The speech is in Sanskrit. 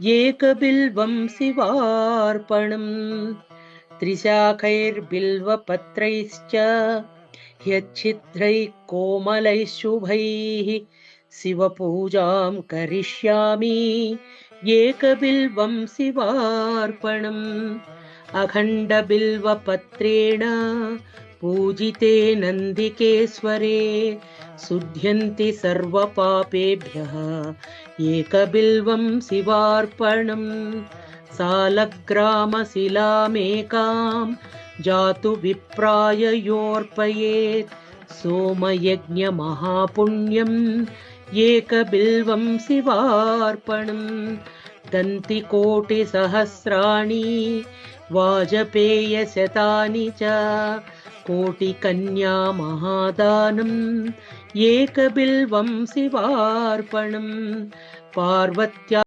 एकबिल्वं शिवार्पणम् त्रिशाखैर्बिल्वपत्रैश्च ह्यच्छिद्रैः कोमलैः शुभैः शिवपूजां करिष्यामि एकबिल्वं शिवार्पणम् अखण्डबिल्वपत्रेण पूजिते नन्दिकेश्वरे शुध्यन्ति सर्वपापेभ्यः एकबिल्वं शिवार्पणम् सालग्रामशिलामेकां जातु विप्राय योऽर्पयेत् सोमयज्ञमहापुण्यम् एकबिल्वं शिवार्पणम् दन्तिकोटिसहस्राणि वाजपेयशतानि च कोटिकन्या महादानम् एकबिल्वं शिवार्पणम् पार्वत्या